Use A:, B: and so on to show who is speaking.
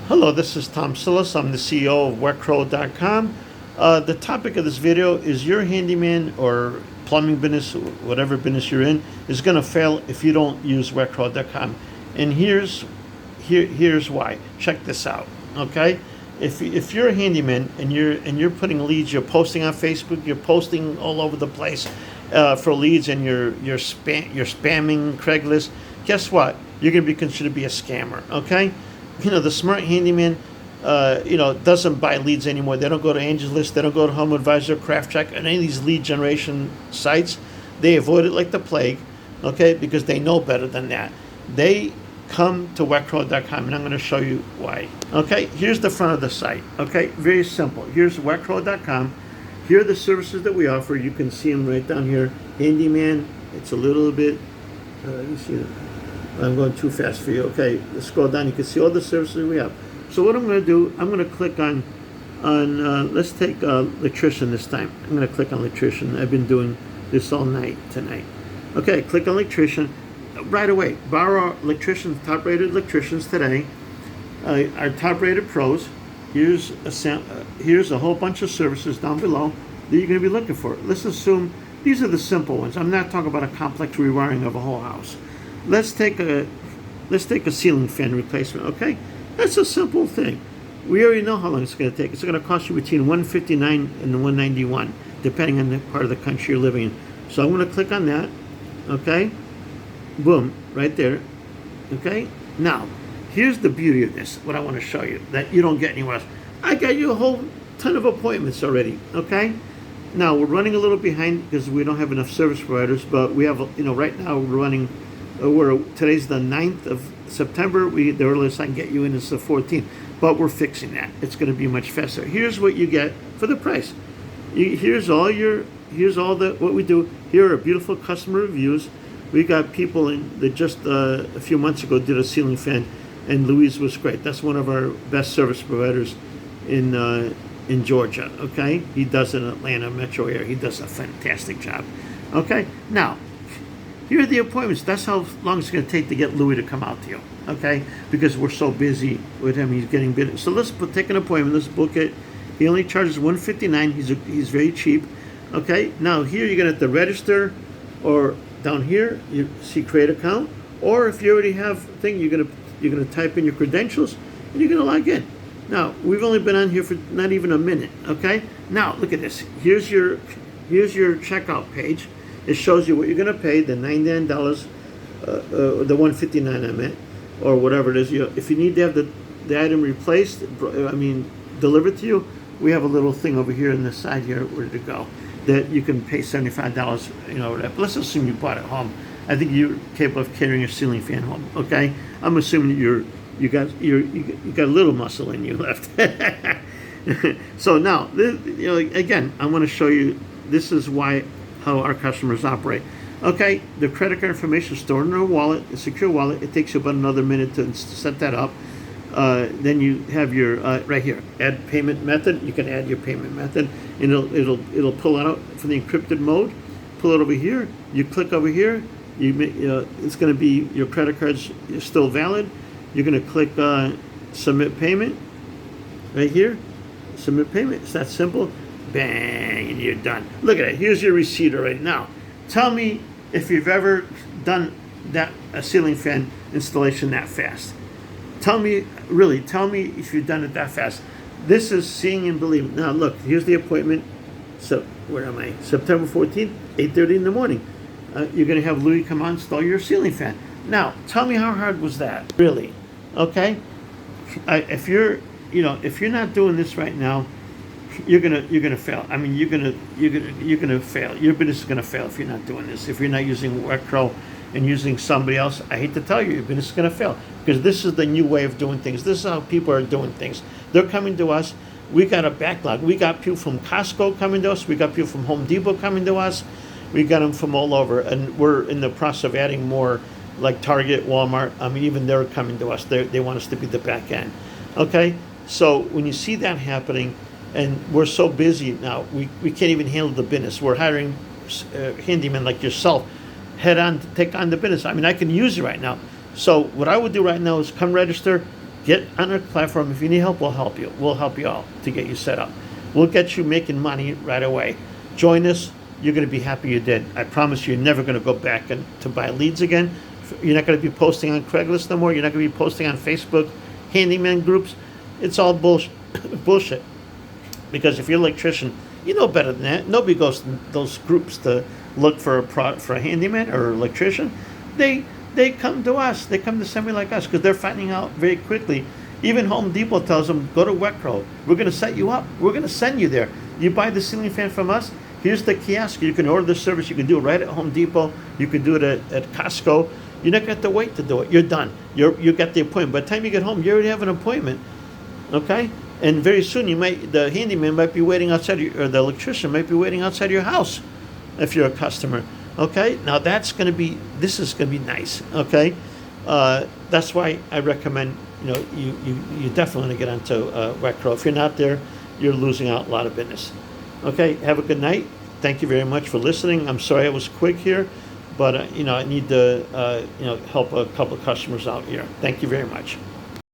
A: Hello, this is Tom Sillis. I'm the CEO of WetCrow.com. The topic of this video is your handyman or plumbing business, whatever business you're in, is going to fail if you don't use WetCrow.com. And here's why. Check this out. Okay, if you're a handyman and you're putting leads, you're posting on Facebook, you're posting all over the place for leads, and you're spamming Craigslist. Guess what? You're going to be considered to be a scammer. Okay. The smart handyman, doesn't buy leads anymore. They don't go to AngelList. They don't go to Home Advisor, Craft Check, and any of these lead generation sites. They avoid it like the plague, okay, because they know better than that. They come to WetCrow.com, and I'm going to show you why. Okay, here's the front of the site. Okay, very simple. Here's WetCrow.com. Here are the services that we offer. You can see them right down here. Handyman, it's a little bit, you see it. I'm going too fast for you. Okay, let's scroll down. You can see all the services we have. So what I'm going to do, I'm going to click on let's take electrician this time. I'm going to click on electrician. I've been doing this all night tonight. Okay, click on electrician. Right away, borrow electricians, top-rated electricians today. Our top-rated pros. Here's a whole bunch of services down below that you're going to be looking for. Let's assume these are the simple ones. I'm not talking about a complex rewiring of a whole house. Let's take a ceiling fan replacement. Okay, that's a simple thing. We already know how long it's going to take. It's going to cost you between $159 and $191, depending on the part of the country you're living in. So I'm going to click on that. Okay, boom, right there. Okay, now here's the beauty of this. What I want to show you that you don't get anywhere else. I got you a whole ton of appointments already. Okay. Now we're running a little behind because we don't have enough service providers, but we have, right now we're running. Today's the 9th of September. The earliest I can get you in is the 14th, but we're fixing that. It's going to be much faster. Here's what you get for the price. Here's all what we do. Here are beautiful customer reviews. We got people that just a few months ago did a ceiling fan, and Louise was great. That's one of our best service providers in Georgia. Okay, he does in Atlanta metro area. He does a fantastic job. Okay, now. Here are the appointments. That's how long it's going to take to get Louis to come out to you, okay? Because we're so busy with him, he's getting busy. So let's take an appointment. Let's book it. He only charges $159. He's very cheap, okay? Now here you're going to have to register, or down here you see create account, or if you already have a thing, you're going to type in your credentials and you're going to log in. Now we've only been on here for not even a minute, okay? Now look at this. Here's your checkout page. It shows you what you're going to pay, the $99, the $159 I meant, or whatever it is. If you need to have the item replaced, delivered to you, we have a little thing over here on the side here, ready to go, that you can pay $75, but let's assume you bought it home. I think you're capable of carrying a ceiling fan home, okay? I'm assuming you got a little muscle in you left. So now, again, I want to show you, this is how our customers operate. Okay, the credit card information is stored in our wallet, a secure wallet. It takes you about another minute to set that up. Then you have your right here, add payment method. You can add your payment method, and it'll pull it out from the encrypted mode. Pull it over here. You click over here. It's going to be your credit card's still valid. You're going to click submit payment right here. Submit payment. It's that simple. Bang, and you're done. Look at it. Here's your receipt right now. Tell me if you've ever done a ceiling fan installation that fast. Tell me if you've done it that fast. This is seeing and believing. Now look, here's the appointment. So where am I? September 14th, 8:30 in the morning. You're going to have Louis come on install your ceiling fan. Now tell me how hard was that? Really? Okay. If you're not doing this right now, you're gonna fail. I mean, you're gonna fail. Your business is gonna fail if you're not doing this. If you're not using WetCrow and using somebody else, I hate to tell you, your business is gonna fail, because this is the new way of doing things. This is how people are doing things. They're coming to us. We got a backlog. We got people from Costco coming to us. We got people from Home Depot coming to us. We got them from all over, and we're in the process of adding more, like Target, Walmart. I mean, even they're coming to us. They want us to be the back end. Okay, so when you see that happening. And we're so busy now, we can't even handle the business. We're hiring handymen like yourself, take on the business. I mean, I can use you right now. So what I would do right now is come register, Get on our platform. If you need help, we'll help you. We'll help you out to get you set up. We'll get you making money right away. Join us. You're going to be happy you did. I promise you're never going to go back to buy leads again. You're not going to be posting on Craigslist no more. You're not going to be posting on Facebook handyman groups. It's all bullshit. Bullshit. Because if you're an electrician, you know better than that. Nobody goes to those groups to look for a handyman or electrician. They come to us. They come to somebody like us because they're finding out very quickly. Even Home Depot tells them, go to Wecro. We're going to set you up. We're going to send you there. You buy the ceiling fan from us. Here's the kiosk. You can order the service. You can do it right at Home Depot. You can do it at Costco. You're not going to have to wait to do it. You're done. You got the appointment. By the time you get home, you already have an appointment. Okay? And very soon the handyman might be waiting outside or the electrician might be waiting outside your house if you're a customer. Okay? Now this is going to be nice. Okay? That's why I recommend, you definitely want to get onto Wecro. If you're not there, you're losing out a lot of business. Okay? Have a good night. Thank you very much for listening. I'm sorry I was quick here, but I need to help a couple of customers out here. Thank you very much.